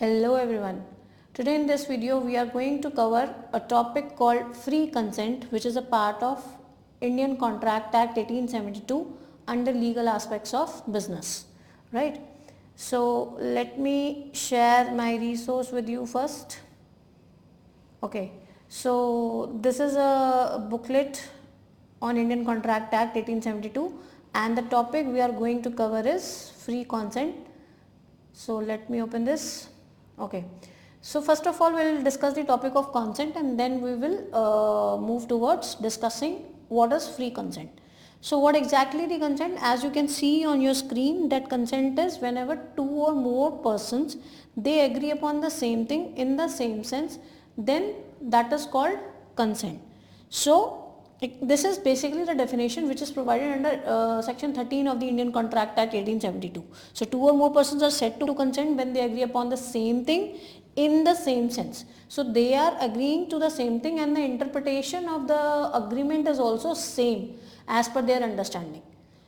Hello everyone. Today in this video we are going to cover a topic called free consent, which is a part of Indian Contract Act 1872 under legal aspects of business. Right? So let me share my resource with you first. Okay. So this is a booklet on Indian Contract Act 1872 and the topic we are going to cover is free consent. So let me open this. Okay, so first of all we'll discuss the topic of consent and then we will move towards discussing what is free consent. So what exactly the consent? As you can see on your screen, that consent is whenever two or more persons they agree upon the same thing in the same sense, then that is called consent. So this is basically the definition which is provided under section 13 of the Indian Contract Act 1872. So two or more persons are said to consent when they agree upon the same thing in the same sense. So they are agreeing to the same thing and the interpretation of the agreement is also same as per their understanding.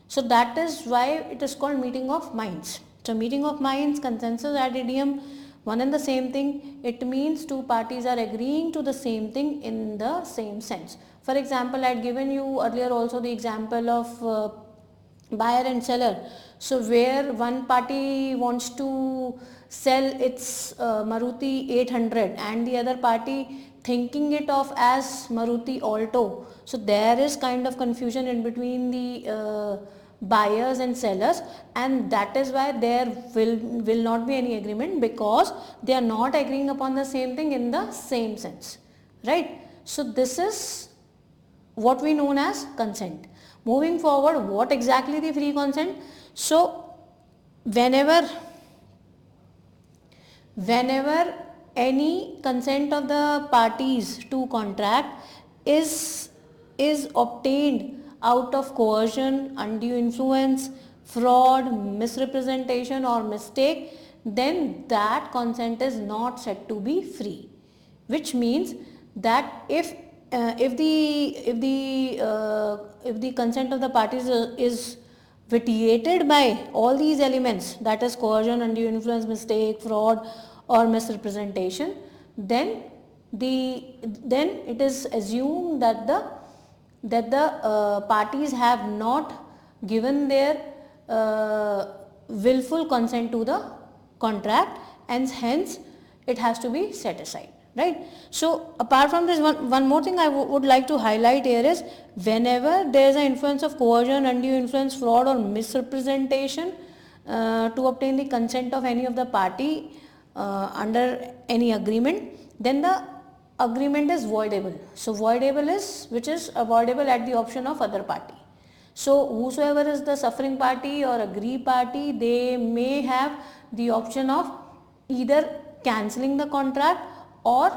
So that is why it is called meeting of minds. So meeting of minds, consensus ad idem, one and the same thing. It means two parties are agreeing to the same thing in the same sense. For example, I had given you earlier also the example of buyer and seller. So where one party wants to sell its Maruti 800 and the other party thinking it of as Maruti Alto. So there is kind of confusion in between the buyers and sellers, and that is why there will not be any agreement because they are not agreeing upon the same thing in the same sense, right? So this is what we known as consent. Moving forward, what exactly the free consent? So whenever any consent of the parties to contract is obtained out of coercion, undue influence, fraud, misrepresentation or mistake, then that consent is not said to be free, which means that if the consent of the parties is vitiated by all these elements, that is coercion, undue influence, mistake, fraud or misrepresentation, then it is assumed that the parties have not given their willful consent to the contract and hence it has to be set aside, right? So apart from this, one more thing I would like to highlight here is whenever there is an influence of coercion, undue influence, fraud or misrepresentation to obtain the consent of any of the party under any agreement, then the agreement is voidable. So voidable is which is avoidable at the option of other party. So whosoever is the suffering party or aggrieved party, they may have the option of either cancelling the contract or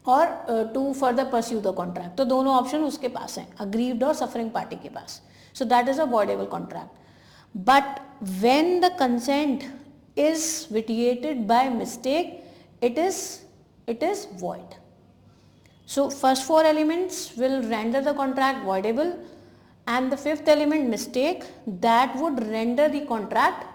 to further pursue the contract. तो दोनों option उसके पास हैं, aggrieved और suffering party के पास. So that is a voidable contract. But when the consent is vitiated by mistake, it is void. So first four elements will render the contract voidable, and the fifth element, mistake, that would render the contract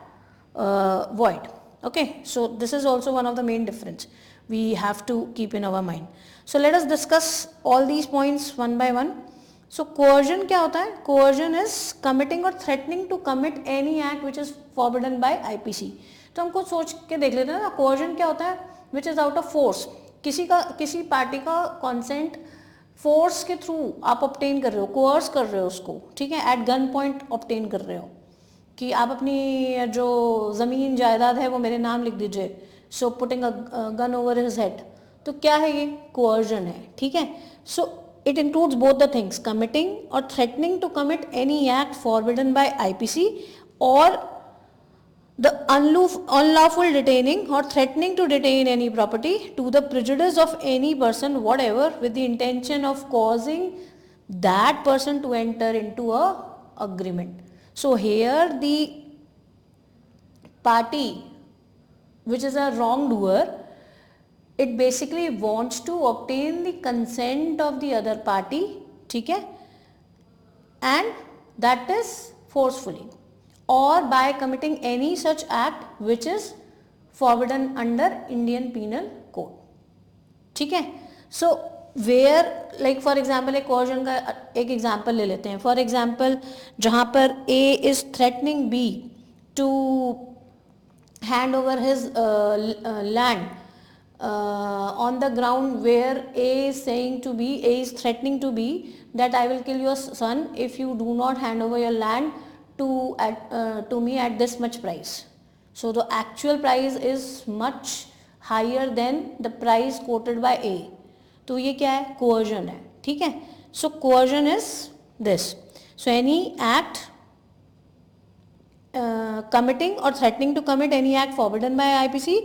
void. Okay, so this is also one of the main difference we have to keep in our mind. So let us discuss all these points one by one. So coercion क्या होता है? Coercion is committing or threatening to commit any act which is forbidden by IPC. तो हमको सोच के देख लेते हैं ना, coercion क्या होता है? Which is out of force. किसी पार्टी का consent फोर्स के थ्रू आप ऑब्टेन कर रहे हो, कोर्स कर रहे हो उसको, ठीक है, एट गन पॉइंट ऑब्टेन कर रहे हो कि आप अपनी जो ज़मीन जायदाद है वो मेरे नाम लिख दीजिए, so putting a gun over his head, तो क्या है ये? कोर्जन है, ठीक है. So it includes both the things, committing और threatening to commit any act forbidden by IPC और the unlawful detaining or threatening to detain any property to the prejudice of any person whatever with the intention of causing that person to enter into a agreement. So here the party which is a wrongdoer, it basically wants to obtain the consent of the other party, ठीक है, and that is forcefully or by committing any such act which is forbidden under Indian Penal Code. ठीक है. So where like for example एक coercion का एक example ले लेते हैं. For example जहाँ पर A is threatening B to hand over his land on the ground where A is saying to B, A is threatening to B that I will kill your son if you do not hand over your land to me at this much price. So the actual price is much higher than the price quoted by A. तो ये क्या है? coercion है. ठीक है. So coercion is this. So any act committing or threatening to commit any act forbidden by IPC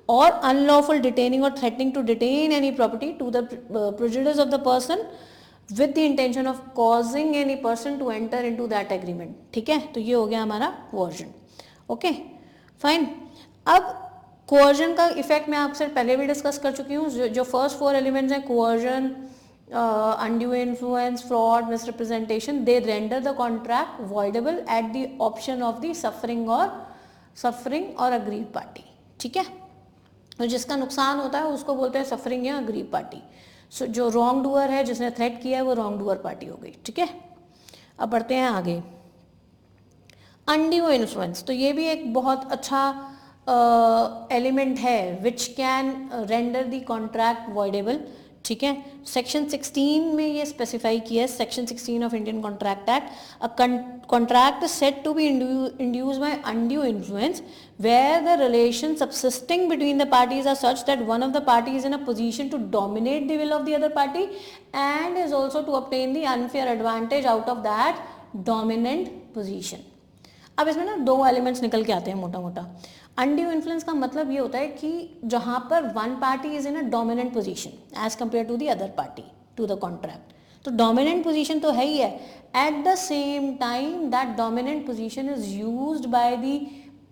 or unlawful detaining or threatening to detain any property to the prejudice of the person with the intention of causing any person to enter into that agreement. ठीक है. तो ये हो गया हमारा coercion. Okay fine. अब coercion का effect मैं आपसे पहले भी डिस्कस कर चुकी हूँ. जो फर्स्ट 4 एलिमेंट्स हैं coercion, undue influence, fraud, misrepresentation, they render the contract voidable at the option of the suffering or aggrieved party. ठीक है. तो जिसका नुकसान होता है उसको बोलते हैं सफरिंग या अग्रीव पार्टी. सो जो रॉन्ग डूअर है, जिसने थ्रेट किया है, वो रॉन्ग डूअर पार्टी हो गई. ठीक है. अब बढ़ते हैं आगे. Undue influence. तो ये भी एक बहुत अच्छा एलिमेंट है which can render the contract voidable. ठीक है. सेक्शन 16 में ये स्पेसिफाई किया है. Section 16 of Indian contract act. A contract said to be induced by undue influence where the relations subsisting between the parties are such that one of the parties is in a position to dominate the will of the other party and is also to obtain the unfair advantage out of that dominant position. अब इसमें ना 2 elements निकल के आते हैं मोटा मोटा. Undue influence का मतलब ये होता है कि जहाँ पर one party is in a dominant position as compare to the other party to the contract. तो डोमिनेंट पोजीशन तो है ही है. At the same time that dominant position is used by the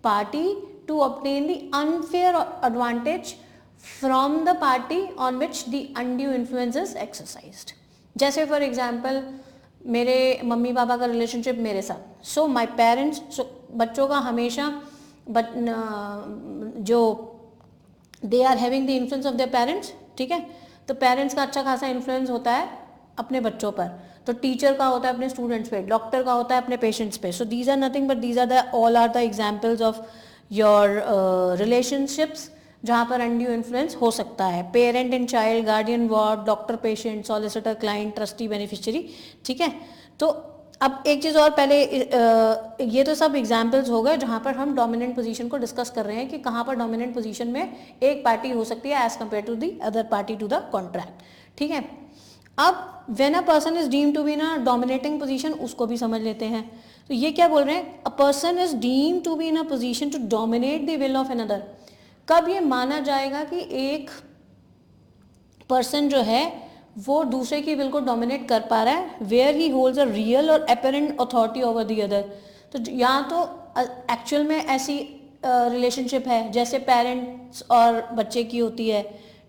party to obtain the unfair advantage from the party on which the undue influence is exercised. जैसे for example मेरे mummy papa का relationship मेरे साथ. सो my parents. सो बच्चों का हमेशा जो they are having the influence of their parents. ठीक है. तो पेरेंट्स का अच्छा खासा इन्फ्लुएंस होता है अपने बच्चों पर. तो टीचर का होता है अपने स्टूडेंट्स पे, डॉक्टर का होता है अपने पेशेंट्स पे. So these are nothing but these are the all are the examples of your relationships जहाँ पर अनड्यू इन्फ्लुएंस हो सकता है. Parent and child, guardian ward, doctor patient, solicitor client, trustee beneficiary. ठीक है. तो अब एक चीज़ और पहले ये तो सब एग्जाम्पल्स हो गए जहाँ पर हम डोमिनेंट पोजीशन को डिस्कस कर रहे हैं कि कहाँ पर डोमिनेंट पोजीशन में एक पार्टी हो सकती है as compare to the other party to the contract. ठीक है. अब when a person is deemed to be in a dominating position, उसको भी समझ लेते हैं. तो ये क्या बोल रहे हैं? A person is deemed to be in a position to dominate the will of another. कब ये माना जाएगा कि एक पर्सन जो है वो दूसरे की विल को डोमिनेट कर पा रहा है? Where he holds a real और apparent authority over the other. तो या तो एक्चुअल में ऐसी रिलेशनशिप है जैसे पेरेंट्स और बच्चे की होती है.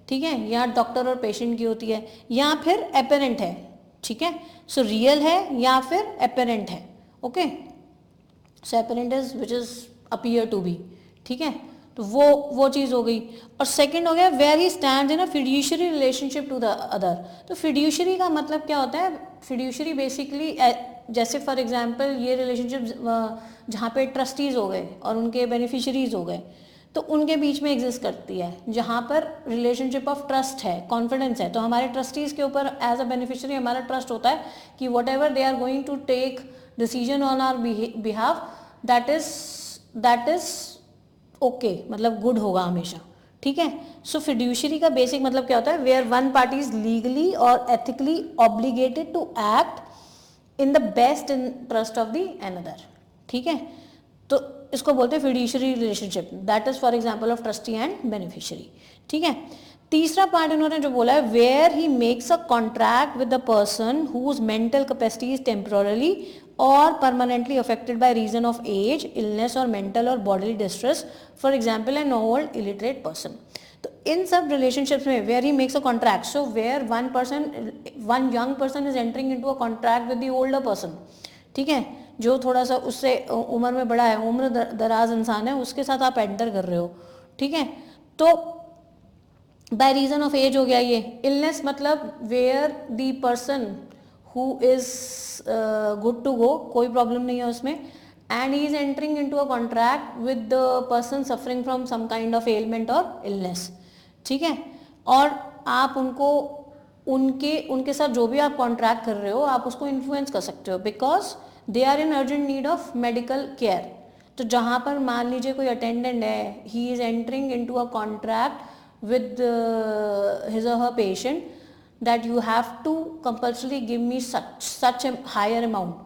ठीक है. या डॉक्टर और पेशेंट की होती है, या फिर अपेरेंट है. ठीक है. सो रियल है या फिर अपेरेंट है. Okay. So apparent is which is appear to be. ठीक है. तो वो चीज़ हो गई. और सेकंड हो गया where he stands in a fiduciary relationship to the other. तो फिड्यूशरी का मतलब क्या होता है? फिड्यूशरी बेसिकली जैसे फॉर एग्जांपल ये रिलेशनशिप जहाँ पे ट्रस्टीज हो गए और उनके बेनिफिशरीज हो गए, तो उनके बीच में एग्जिस्ट करती है. जहाँ पर रिलेशनशिप ऑफ ट्रस्ट है, कॉन्फिडेंस है. तो हमारे ट्रस्टीज के ऊपर एज अ बेनिफिशियरी हमारा ट्रस्ट होता है कि whatever they are going to take decision on our behalf that is okay, मतलब गुड होगा हमेशा. ठीक है. सो फिड्यूशरी का बेसिक मतलब क्या होता है? Where one party is legally और ethically obligated to act in the best interest of the another. ठीक है. तो इसको बोलते हैं fiduciary relationship. That is for example of trustee and beneficiary. ठीक है. तीसरा पार्ट इन्होंने जो बोला है where he makes a contract with the person whose mental capacity is temporarily or permanently affected by reason of age, illness or mental or bodily distress, for example an old illiterate person. तो इन सब relationships में where he makes a contract, so where one young person is entering into a contract with the older person. ठीक है. जो थोड़ा सा उससे उम्र में बड़ा है, उम्र दराज इंसान है, उसके साथ आप एंटर कर रहे हो. ठीक है। तो बाय रीजन ऑफ एज हो गया ये। इलनेस मतलब where the person who is good to go, कोई प्रॉब्लम नहीं है उसमें, and he is entering into a contract with the person suffering from some kind of element और इलनेस, ठीक है। और आप उनको उनके साथ जो भी आप कॉन्ट्रैक्ट कर रहे हो आप उसको इन्फ्लुएंस कर सकते हो, because they are in urgent need of medical care. तो जहाँ पर मान लीजिए कोई अटेंडेंट है, he is entering into a contract with his or her patient that you have to compulsorily give me such a higher amount,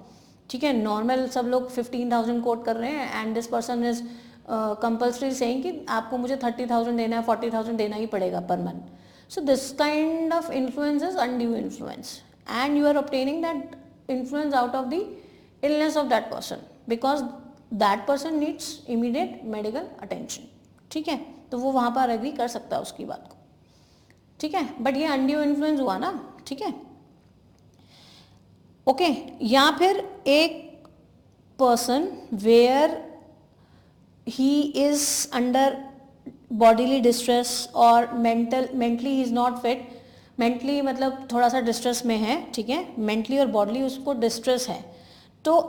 ठीक है। Normal सब लोग 15,000 कोट कर रहे हैं and this person is compulsory saying कि आपको मुझे 30,000 देना है, 40,000 देना ही पड़ेगा per month. So this kind of influence is undue influence and you are obtaining that influence out of the illness of that person, because that person needs immediate medical attention, ठीक है। तो वो वहाँ पर एग्री कर सकता है उसकी बात को, ठीक है। बट ये अनड्यू इन्फ्लुएंस हुआ ना, ठीक है, ओके। या फिर एक person where he is under bodily distress और mentally he is not fit, mentally मतलब थोड़ा सा डिस्ट्रेस में है, ठीक है, मेंटली और बॉडीली उसको डिस्ट्रेस है, तो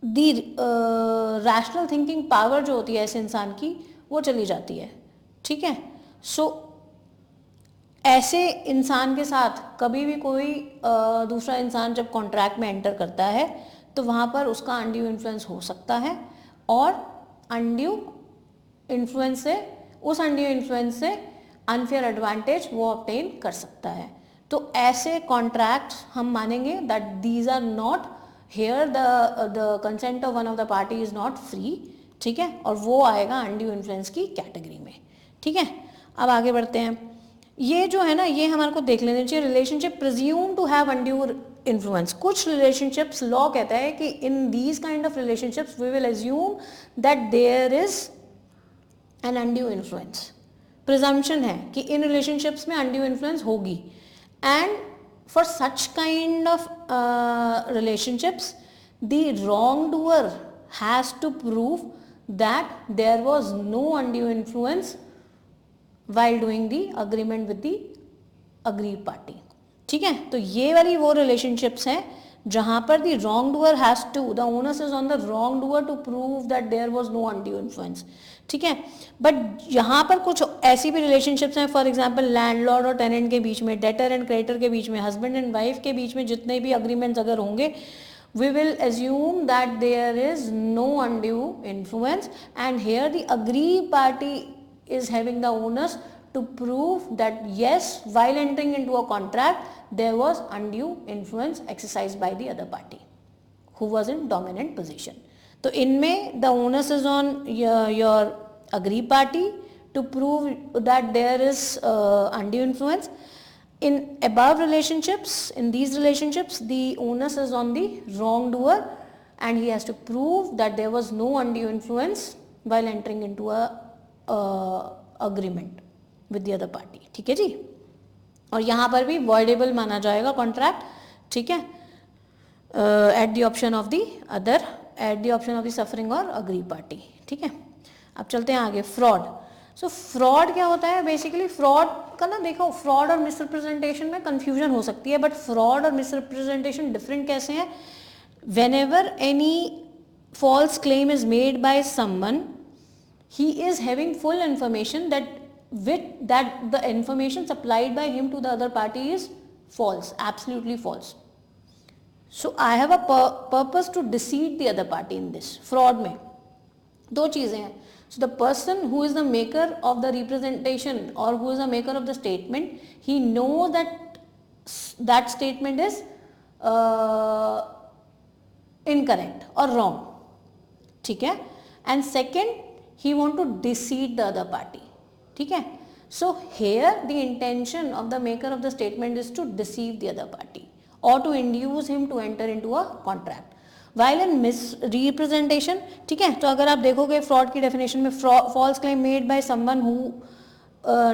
दी रैशनल थिंकिंग पावर जो होती है ऐसे इंसान की वो चली जाती है, ठीक है। सो ऐसे इंसान के साथ कभी भी कोई दूसरा इंसान जब कॉन्ट्रैक्ट में एंटर करता है तो वहाँ पर उसका अनड्यू इन्फ्लुएंस हो सकता है, और अनड्यू इन्फ्लुएंस से, उस अनड्यू इन्फ्लुएंस से अनफेयर एडवांटेज वो ऑब्टेन कर सकता है। तो ऐसे कॉन्ट्रैक्ट हम मानेंगे that these are not here, the consent of one of the party is not free, ठीक है, और वो आएगा अनड्यू इन्फ्लुएंस की कैटेगरी में, ठीक है। अब आगे बढ़ते हैं। ये जो है ना, ये हमारे को देख लेना चाहिए, relationship presume to have undue influence. कुछ रिलेशनशिप्स लॉ कहता है कि in these kind of relationships we will assume that there is an undue influence. Presumption है कि इन रिलेशनशिप्स में अनड्यू इन्फ्लुएंस होगी, and for such kind of relationships the wrong doer has to prove that there was no undue influence while doing the agreement with the aggrieved party, ठीक है। तो ये वाली वो रिलेशनशिप्स हैं जहां पर the wrongdoer has to, the onus is on the wrongdoer to prove that there was no undue influence, ठीक है। बट यहाँ पर कुछ ऐसी भी रिलेशनशिप्स हैं, फॉर एग्जाम्पल लैंडलॉर्ड और टेनेंट के बीच में, डेटर एंड क्रेडिटर के बीच में, हस्बैंड एंड वाइफ के बीच में, जितने भी अग्रीमेंट्स अगर होंगे we will assume that there is no undue influence, and here the aggrieved party is having the onus to prove that yes, while entering into a contract there was undue influence exercised by the other party who was in dominant position. तो इनमें the onus is on your aggrieved party to prove that there is undue influence. In above relationships, in these relationships, the onus is on the wrongdoer, and he has to prove that there was no undue influence while entering into a agreement with the other party, ठीक है जी। और यहाँ पर भी voidable माना जाएगा contract, ठीक है, at the option of the other, at the option of the suffering or aggrieved party, ठीक है। अब चलते हैं आगे, फ्रॉड। सो फ्रॉड क्या होता है? बेसिकली फ्रॉड का ना, देखो, फ्रॉड और मिसरिप्रेजेंटेशन में कंफ्यूजन हो सकती है, बट फ्रॉड और मिसरिप्रेजेंटेशन डिफरेंट कैसे हैं? Whenever any false claim is made by someone, he is having full information that the information supplied by him to the other party is false, absolutely false. So I have a purpose to deceive the other party in this. fraud में दो चीजें हैं. So the person who is the maker of the representation or who is the maker of the statement, he knows that that statement is incorrect or wrong. ठीक है. And second, he want to deceive the other party. ठीक है. So here the intention of the maker of the statement is to deceive the other party or to induce him to enter into a contract. While in misrepresentation, ठीक है, तो अगर आप देखोगे fraud की definition में, false claim made by someone who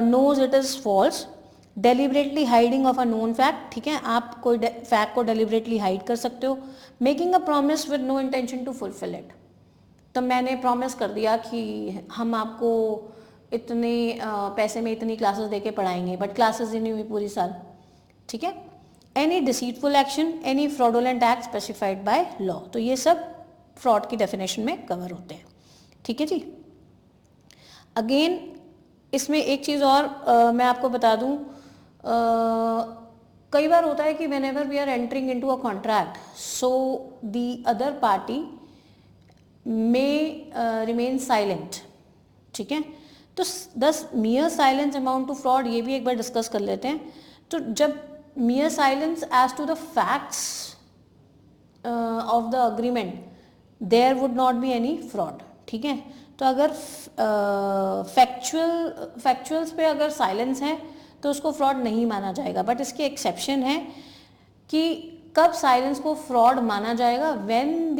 knows it is false, deliberately hiding of a known fact, ठीक है, आप कोई फैक्ट को deliberately hide कर सकते हो. Making a promise with no intention to fulfill it, तो मैंने प्रॉमिस कर दिया कि हम आपको इतने पैसे में इतनी क्लासेस देके पढ़ाएंगे, बट क्लासेस ही नहीं हुई पूरी साल, ठीक है। Any deceitful action, any fraudulent act specified by law, तो ये सब फ्रॉड की डेफिनेशन में कवर होते हैं, ठीक है जी। अगेन इसमें एक चीज़ और मैं आपको बता दूं, कई बार होता है कि whenever we are entering into a contract, so the other party में रिमेन साइलेंट, ठीक है। तो this mere silence amount to fraud, ये भी एक बार डिस्कस कर लेते हैं। तो जब mere silence as to the facts of the agreement, there would not be any fraud, ठीक है। तो अगर फैक्चुअल्स पे अगर साइलेंस है तो उसको फ्रॉड नहीं माना जाएगा, बट इसकी एक्सेप्शन है कि कब साइलेंस को फ्रॉड माना जाएगा, when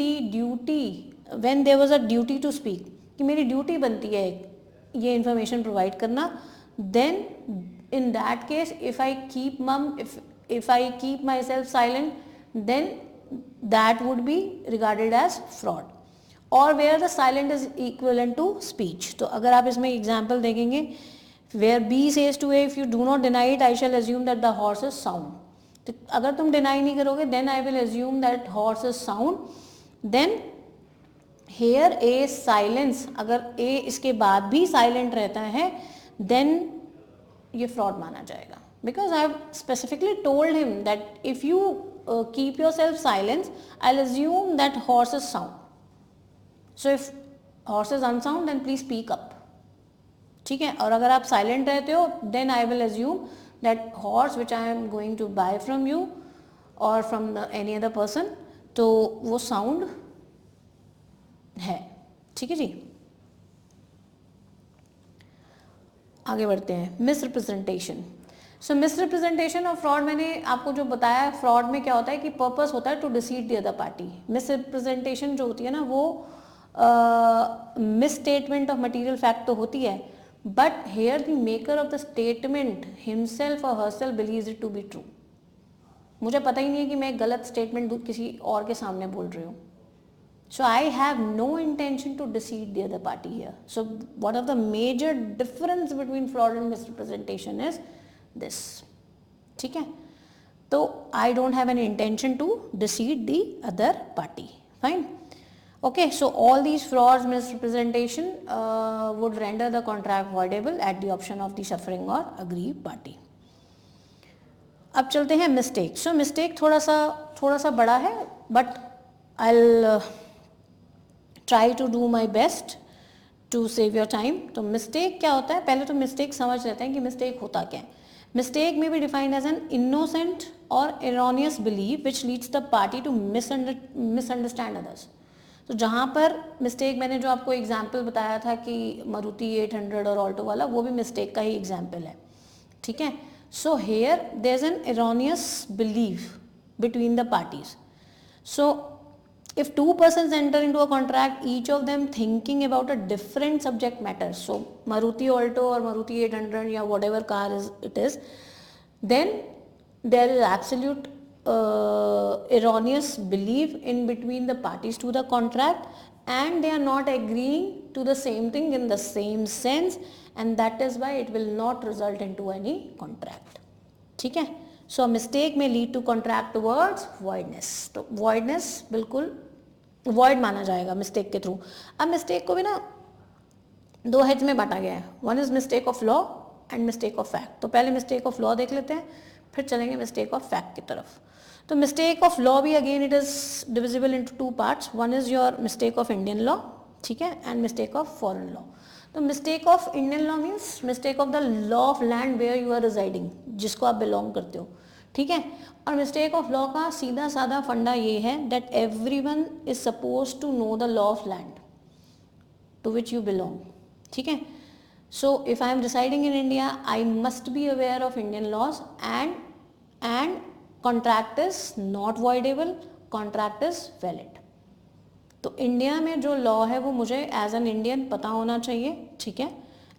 there was a duty to speak, कि मेरी ड्यूटी बनती है ये इंफॉर्मेशन प्रोवाइड करना, then in that case if I keep mum, if I keep myself silent, then that would be regarded as fraud, और where the silent is equivalent to speech. तो अगर आप इसमें example देखेंगे, where B says to A, if you do not deny it I shall assume that the horse is sound, तो अगर तुम deny नहीं करोगे then I will assume that horse is sound, then here a silence, अगर ए इसके बाद भी साइलेंट रहता है देन ये फ्रॉड माना जाएगा, because I have specifically told him that if you keep your self silence I will assume that horse is sound, so if horse is unsound then please speak up, ठीक है। और अगर आप silent रहते हो then I will assume that horse which I am going to buy from you और from any other person, तो वो साउंड है, ठीक है जी। आगे बढ़ते हैं, मिसरिप्रेजेंटेशन। सो मिसरिप्रेजेंटेशन और फ्रॉड, मैंने आपको जो बताया, फ्रॉड में क्या होता है कि पर्पस होता है to deceive the other party. Misrepresentation जो होती है ना, वो misstatement of material fact तो होती है, but here the maker of the statement himself और herself believes it to be true. मुझे पता ही नहीं है कि मैं गलत स्टेटमेंट किसी और के सामने बोल रही हूँ, so I have no intention to deceive the other party here. So what of the major difference between fraud and misrepresentation is this, ठीक है। तो I don't have any intention to deceive the other party, fine, okay। So all these frauds, misrepresentation would render the contract voidable at the option of the suffering or aggrieved party। अब चलते हैं mistake. सो mistake थोड़ा सा बड़ा है, but I'll try to do my best to save your time. तो mistake क्या होता है, पहले तो मिस्टेक समझ लेते हैं कि मिस्टेक होता क्या है। Mistake may be defined as an innocent और erroneous belief which leads the party to misunderstand others. तो जहाँ पर मिस्टेक, मैंने जो आपको एग्जाम्पल बताया था कि मारुति 800 और ऑल्टो वाला, वो भी मिस्टेक का ही एग्जाम्पल है, ठीक है। So here there is an erroneous believe between the parties. So if two persons enter into a contract, each of them thinking about a different subject matter, so Maruti Alto or Maruti 800 या whatever car it is, then there is absolute erroneous belief in between the parties to the contract, and they are not agreeing to the same thing in the same sense, and that is why it will not result into any contract, ठीक है। सो mistake में lead to contract towards वॉइडनेस। तो वॉइडनेस बिल्कुल void माना जाएगा mistake के through. अब mistake को भी ना दो हेड्स में बांटा गया है, one is mistake of law and mistake of fact. तो पहले मिस्टेक ऑफ लॉ देख लेते हैं, फिर चलेंगे मिस्टेक ऑफ फैक्ट की तरफ। तो मिस्टेक ऑफ लॉ भी again it is divisible into two parts, one is your mistake of Indian law, ठीक है, and mistake of foreign law. तो mistake of Indian law means mistake of the law of land where you are residing, जिसको आप belong करते हो, ठीक है। और मिस्टेक ऑफ लॉ का सीधा साधा फंडा ये है that everyone is suppose to know the law of land to which you belong, ठीक है। So if I am residing in India I must be aware of Indian laws, and contract is not voidable, contract is valid. तो India में जो law है वो मुझे as an Indian पता होना चाहिए, ठीक है,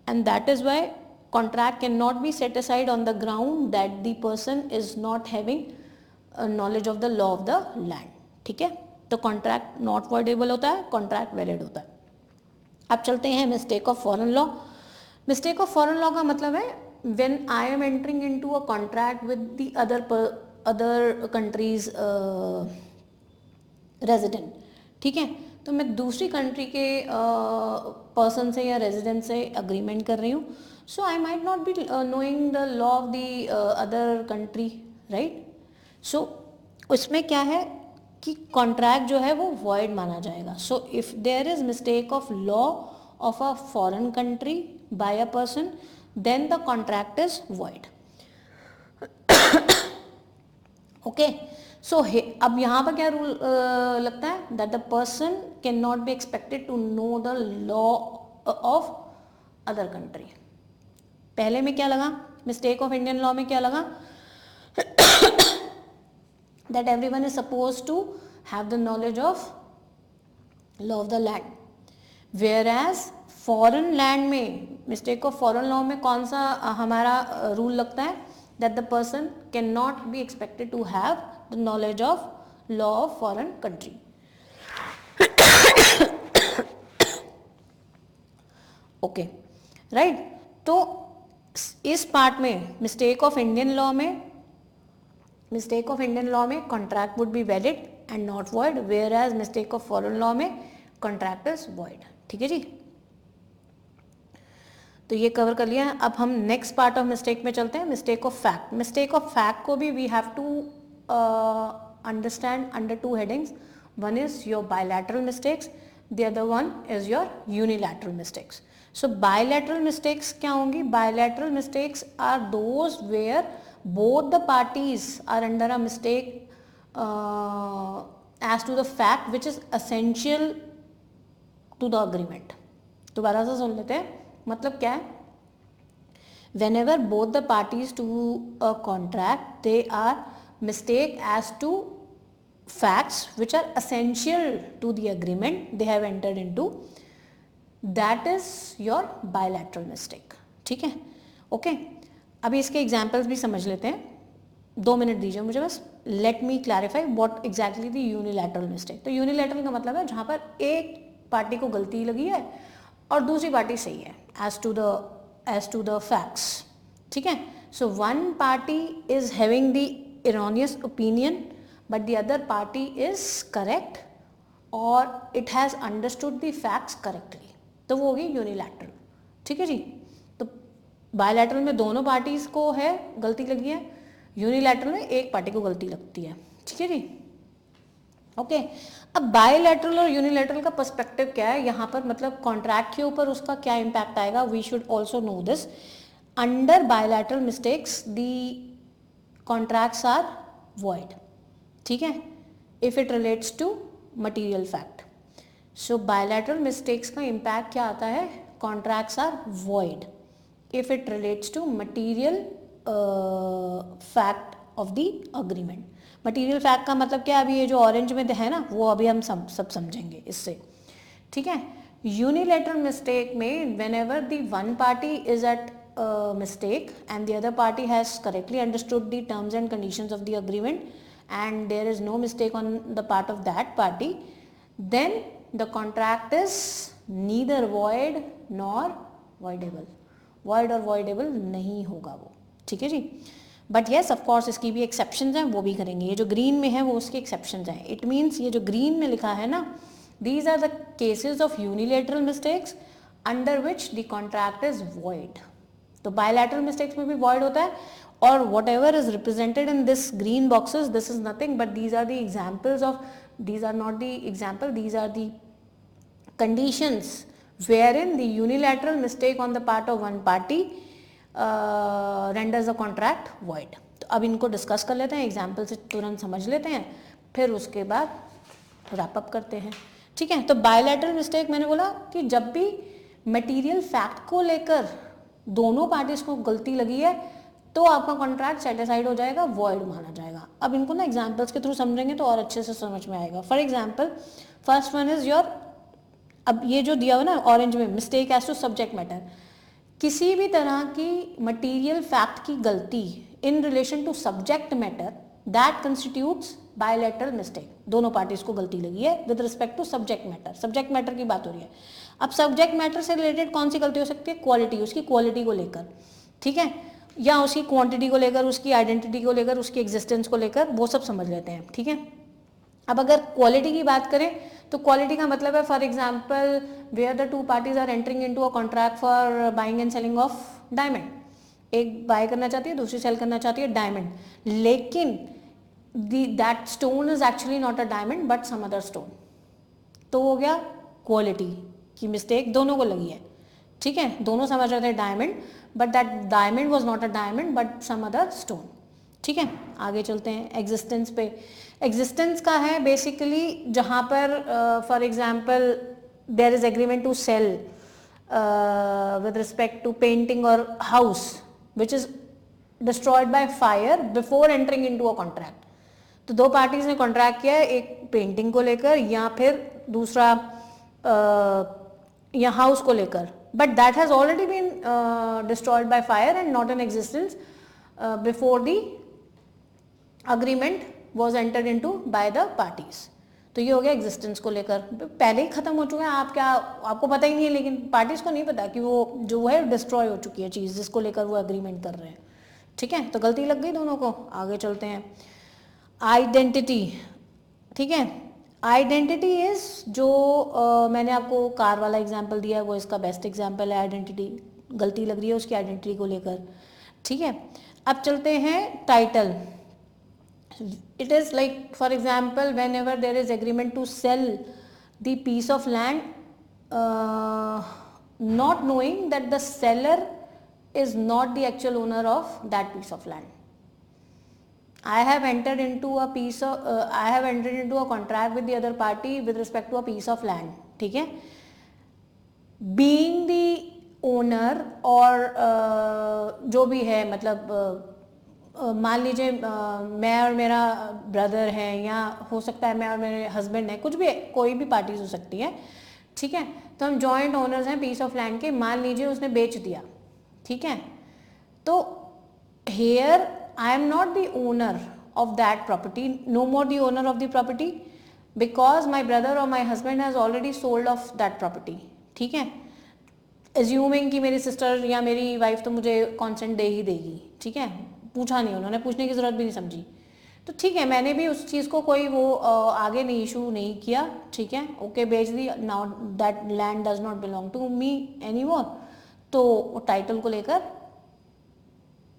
and that is why contract cannot be set aside on the ground that the person is not having knowledge of the law of the land, ठीक है। तो contract not voidable होता है, contract valid होता है। अब चलते हैं mistake of foreign law. Mistake of foreign law का मतलब है when I am entering into a contract with the other countries resident, ठीक है, तो मैं दूसरी कंट्री के पर्सन से या रेजिडेंट से अग्रीमेंट कर रही हूँ, so I might not be knowing the law of the other country, right. सो उसमें क्या है कि कॉन्ट्रैक्ट जो है वो वॉइड माना जाएगा। So if there is mistake of law of a foreign country by a person, then the contract is void. Okay, so अब यहाँ पर क्या रूल लगता है, that the person can not be expected to know the law of other country. पहले में क्या लगा, मिस्टेक ऑफ इंडियन लॉ में क्या लगा, that everyone is supposed to have the knowledge of law of the land, whereas foreign land में mistake of foreign law में कौन सा हमारा रूल लगता है, that the person cannot be expected to have the knowledge of law of foreign country. Okay, right. तो इस part में मिस्टेक ऑफ इंडियन लॉ में contract would be valid and not void, whereas mistake of foreign law में contract is void. ठीक है जी, तो ये cover कर लिया है। अब हम नेक्स्ट पार्ट ऑफ मिस्टेक में चलते हैं, mistake of fact. Mistake of fact को भी we have to understand under two headings. One is your bilateral mistakes, the other one is your unilateral mistakes. So bilateral mistakes क्या होंगी, bilateral mistakes are those where both the parties are under a mistake as to the fact which is essential to the agreement। दोबारा से सुन लेते हैं, मतलब क्या है, whenever both the parties to a contract they are mistake as to facts which are essential to the agreement they have entered into, that is your bilateral mistake। ठीक है, okay. अभी इसके एग्जाम्पल्स भी समझ लेते हैं, 2 मिनट दीजिए मुझे बस। Let me clarify what exactly the unilateral mistake. तो यूनिलैटरल का मतलब है जहाँ पर एक पार्टी को गलती लगी है और दूसरी पार्टी सही है एज टू द फैक्ट्स। ठीक है, so one party is having the erroneous opinion but the other party is correct और it has understood the facts correctly, तो वो होगी यूनिलैटरल। ठीक है जी, बायलैटरल में दोनों पार्टीज को है गलती लगी है, यूनिलैटरल में एक पार्टी को गलती लगती है। ठीक है जी, ओके। अब बायलैटरल और यूनिलैटरल का पर्सपेक्टिव क्या है यहाँ पर, मतलब कॉन्ट्रैक्ट के ऊपर उसका क्या इम्पैक्ट आएगा, we should also know this. Under bilateral mistakes the contracts are void. ठीक है, if it relates to material fact. So bilateral mistakes का इम्पैक्ट क्या आता है, contracts are void if it relates to material fact of the agreement। material fact का मतलब क्या, अभी ये जो ऑरेंज में है ना वो अभी हम सब समझेंगे इससे। ठीक है, यूनिलैटरल मिस्टेक में whenever the one party is at mistake and the other party has correctly understood the terms and conditions of the agreement and there is no mistake on the part of that party, then the contract is neither void nor voidable। Void और voidable नहीं होगा वो। ठीक है जी, but yes of course इसकी भी exceptions हैं, वो भी करेंगे। ये जो ग्रीन में है वो उसके एक्सेप्शंस हैं। इट मीन्स ये जो ग्रीन में लिखा है ना, these are the cases of unilateral mistakes under which the contract is void. तो बायलैटरल मिस्टेक्स में भी वॉइड होता है और whatever is represented in this green boxes, this is nothing but these are the examples of, these are not the example, these are the conditions wherein the unilateral mistake on the part of one party renders the contract void। तो अब इनको discuss कर लेते हैं, example से तुरंत समझ लेते हैं, फिर उसके बाद रैप अप करते हैं। ठीक है, तो बायलैटरल मिस्टेक मैंने बोला कि जब भी मटेरियल फैक्ट को लेकर दोनों पार्टीज को गलती लगी है तो आपका कॉन्ट्रैक्ट सेटिसाइड हो जाएगा, वॉइड माना जाएगा। अब इनको ना एग्जाम्पल्स के थ्रू समझेंगे तो और अच्छे से समझ में आएगा। For example first one is your, अब ये जो दिया हुआ ना ऑरेंज में, mistake as to subject matter, किसी भी तरह की मटेरियल फैक्ट की गलती in relation to subject matter that constitutes bilateral mistake, दोनों पार्टीज को गलती लगी है with respect to subject matter. Subject matter की बात हो रही है। अब सब्जेक्ट मैटर से रिलेटेड कौन सी गलती हो सकती है? क्वालिटी, उसकी क्वालिटी को लेकर, ठीक है, या उसकी क्वांटिटी को लेकर, उसकी आइडेंटिटी को लेकर, उसकी एग्जिस्टेंस को लेकर, वो सब समझ लेते हैं, ठीक है। अब अगर क्वालिटी की बात करें तो क्वालिटी का मतलब है for example where the two parties are entering into a contract for buying and selling of diamond, एक बाय करना चाहती है, दूसरी सेल करना चाहती है डायमंड, लेकिन that stone is actually not a diamond but some other stone, तो हो गया क्वालिटी की मिस्टेक, दोनों को लगी है, ठीक है। दोनों समझ रहे थे diamond, but that diamond was not a diamond but some other stone, ठीक है। आगे चलते हैं एग्जिस्टेंस पे। एग्जिस्टेंस का है बेसिकली जहाँ पर for example there is agreement to sale with respect to painting और house which is destroyed by fire before entering into a contract। तो दो पार्टीज ने कॉन्ट्रैक्ट किया है, एक पेंटिंग को लेकर या फिर दूसरा या हाउस को लेकर, but that has already been destroyed by fire and not in existence before the agreement was entered into by the parties. तो ये हो गया एग्जिस्टेंस को लेकर, पहले ही खत्म हो चुका है, आपको पता ही नहीं है, लेकिन पार्टीज को नहीं पता कि वो जो है डिस्ट्रॉय हो चुकी है चीज़ जिसको लेकर वो एग्रीमेंट कर रहे हैं, ठीक है। तो गलती लग गई दोनों को। आगे चलते हैं आइडेंटिटी, ठीक है। आइडेंटिटी इज जो मैंने आपको कार वाला एग्जाम्पल दिया है वो इसका बेस्ट एग्जाम्पल है। आइडेंटिटी, गलती लग रही है उसकी आइडेंटिटी को लेकर, ठीक है। अब चलते हैं title. It is like for example whenever there is agreement to sell the piece of land, not knowing that the seller is not the actual owner of that piece of land. I have entered into a contract with the other party with respect to a piece of land, ठीक है। Being the owner और जो भी है, मतलब मान लीजिए मैं और मेरा ब्रदर है, या हो सकता है मैं और मेरे हस्बैंड है, कुछ भी, कोई भी पार्टीज हो सकती है, ठीक है। तो हम जॉइंट ओनर्स हैं पीस ऑफ लैंड के। मान लीजिए उसने बेच दिया, ठीक है, तो here I am not the owner of that property, no more the owner of the property, because my brother और my husband has already sold off that property, ठीक है। एज्यूमिंग कि मेरी सिस्टर या मेरी वाइफ तो मुझे कॉन्सेंट दे ही देगी, ठीक है, पूछा नहीं, उन्होंने पूछने की ज़रूरत भी नहीं समझी, तो ठीक है, मैंने भी उस चीज़ को कोई वो आगे नहीं इशू नहीं किया, ठीक है, ओके, बेच दी, now that land does not belong to me any more, तो टाइटल को लेकर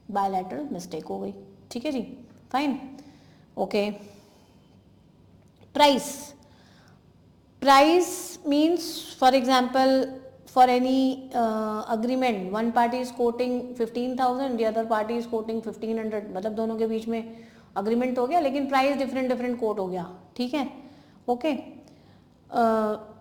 बायलैटरल मिस्टेक हो गई, ठीक है जी, fine, okay. Price, price means for example for any agreement one party is quoting 15,000, the other party is quoting 1500, मतलब दोनों के बीच में अग्रीमेंट हो गया लेकिन प्राइस डिफरेंट कोट हो गया, ठीक है, ओके।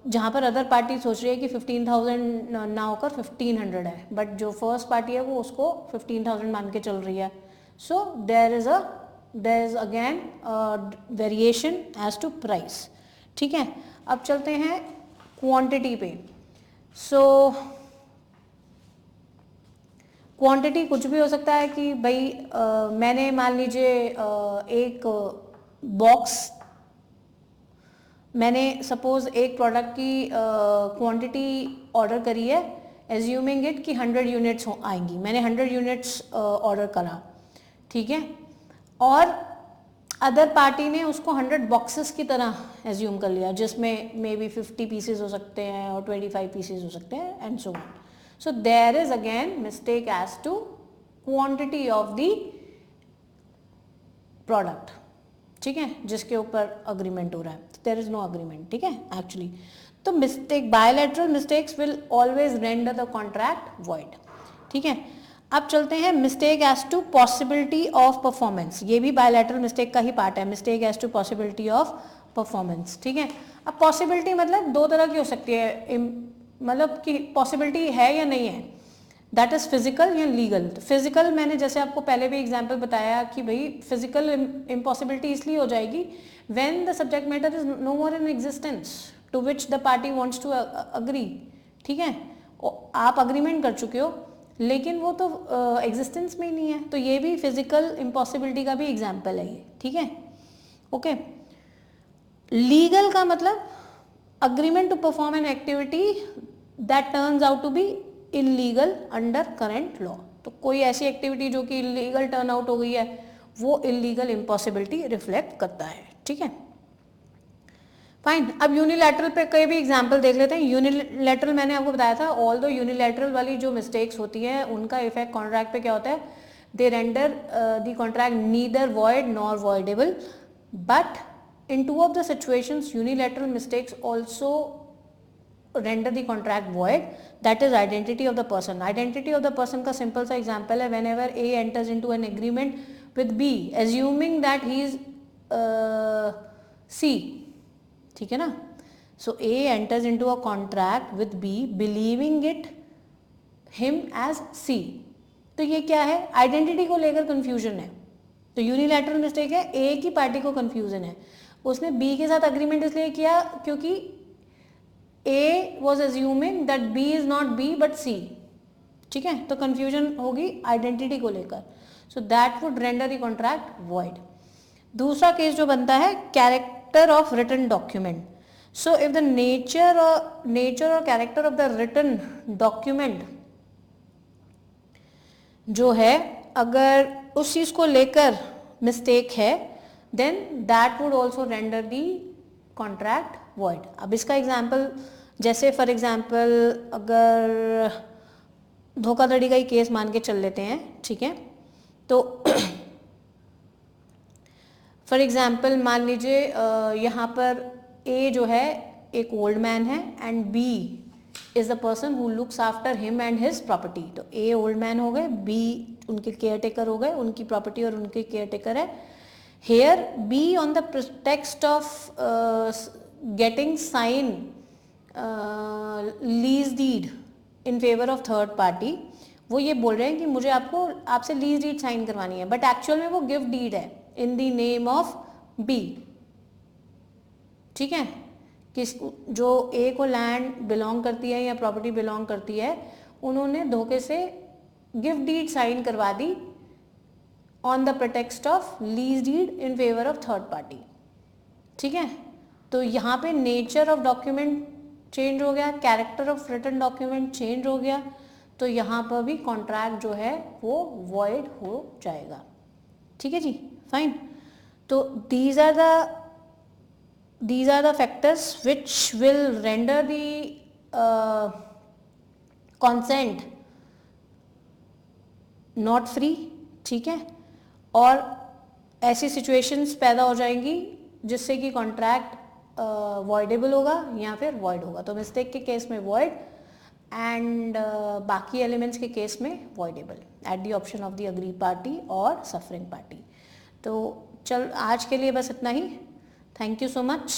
जहाँ पर अदर पार्टी सोच रही है कि 15,000 ना होकर 1500 है, बट जो फर्स्ट पार्टी है वो उसको 15,000 मान के चल रही है, so there is again variation as to price, ठीक है। अब चलते हैं क्वांटिटी पे। सो क्वांटिटी कुछ भी हो सकता है कि भाई मैंने मान लीजिए एक बॉक्स, मैंने सपोज एक प्रोडक्ट की क्वांटिटी ऑर्डर करी है, एज्यूमिंग इट कि 100 यूनिट्स आएंगी, मैंने 100 यूनिट्स ऑर्डर करा, ठीक है, और अदर पार्टी ने उसको 100 बॉक्सेस की तरह एज्यूम कर लिया, जिसमें मे बी 50 पीसेज हो सकते हैं और 25 पीसेज हो सकते हैं and so on. So there is again mistake as to quantity of the product, ठीक है, जिसके ऊपर अग्रीमेंट हो रहा है, देयर इज नो अग्रीमेंट, ठीक है, एक्चुअली। तो mistake, bilateral mistakes will always render the contract void, ठीक है। अब चलते हैं mistake as to possibility of performance, ये भी बायलैटरल मिस्टेक का ही पार्ट है, mistake as to possibility of performance, ठीक है। अब पॉसिबिलिटी मतलब दो तरह की हो सकती है, मतलब कि पॉसिबिलिटी है या नहीं है, दैट इज फिजिकल या लीगल। फिजिकल मैंने जैसे आपको पहले भी एग्जाम्पल बताया कि भाई फिजिकल इम्पॉसिबिलिटी इसलिए हो जाएगी when the subject matter is no more in existence to which the party wants to agree, ठीक है, आप अग्रीमेंट कर चुके हो लेकिन वो तो एग्जिस्टेंस में ही नहीं है, तो ये भी फिजिकल इम्पॉसिबिलिटी का भी एग्जाम्पल है ये, ठीक है, ओके। लीगल का मतलब agreement to perform an activity that turns out to be illegal under current law. तो कोई ऐसी एक्टिविटी जो कि इलीगल टर्न आउट हो गई है वो इलीगल इम्पॉसिबिलिटी रिफ्लेक्ट करता है, ठीक है। फाइन, अब यूनिलैटरल पे कोई भी एग्जांपल देख लेते हैं। यूनिलैटरल मैंने आपको बताया था, ऑल दो यूनिलैटरल वाली जो मिस्टेक्स होती हैं उनका इफेक्ट कॉन्ट्रैक्ट पे क्या होता है, they render the contract neither void nor voidable, but in two of the situations unilateral mistakes also render the contract void, that is identity of the person. Identity of the person का simple सा example है, whenever A enters into an agreement with B assuming that he is C, ठीक है ना। So A enters into a contract with B believing it him as C, तो ये क्या है, आइडेंटिटी को लेकर कंफ्यूजन है। तो यूनिलैटरल मिस्टेक है, ए की पार्टी को कंफ्यूजन है, उसने बी के साथ अग्रीमेंट इसलिए किया क्योंकि A was assuming that B is not B but C, ठीक है। तो कंफ्यूजन होगी आइडेंटिटी को लेकर, so that would render the contract void. दूसरा केस जो बनता है, character of written document. So if the nature और character of the written document जो है, अगर उस चीज को लेकर मिस्टेक है, then that would also render the contract void. अब इसका एग्जाम्पल, जैसे फॉर एग्जाम्पल अगर धोखाधड़ी का ही केस मान के चल लेते हैं, ठीक है। तो फॉर एग्जाम्पल मान लीजिए यहाँ पर ए जो है एक ओल्ड मैन है and B is the person who looks after him and his property. तो ए ओल्ड मैन हो गए, बी उनके केयर टेकर हो गए, उनकी प्रॉपर्टी और उनके केयर टेकर है। Here B on the pretext of getting sign lease deed in favour of third party, वो ये बोल रहे हैं कि मुझे आपसे लीज डीड साइन करवानी है, बट एक्चुअल में वो गिफ्ट डीड है in the name of B, ठीक है। किस जो ए को लैंड बिलोंग करती है या प्रॉपर्टी बिलोंग करती है, उन्होंने धोखे से गिफ्ट डीड साइन करवा दी on the pretext of lease deed in favour of third party, ठीक है। तो यहाँ पे नेचर ऑफ डॉक्यूमेंट चेंज हो गया, character of written document change हो गया, तो यहाँ पर भी कॉन्ट्रैक्ट जो है वो वॉइड हो जाएगा, ठीक है जी। फाइन, तो these are the factors which will render the consent not free, ठीक है। और ऐसी सिचुएशंस पैदा हो जाएंगी जिससे कि कॉन्ट्रैक्ट वॉइडेबल होगा या फिर वॉइड होगा। तो मिस्टेक के केस में वॉइड एंड बाकी एलिमेंट्स के केस में voidable at the option of the aggrieved party और सफरिंग पार्टी। तो चल आज के लिए बस इतना ही। Thank you so much.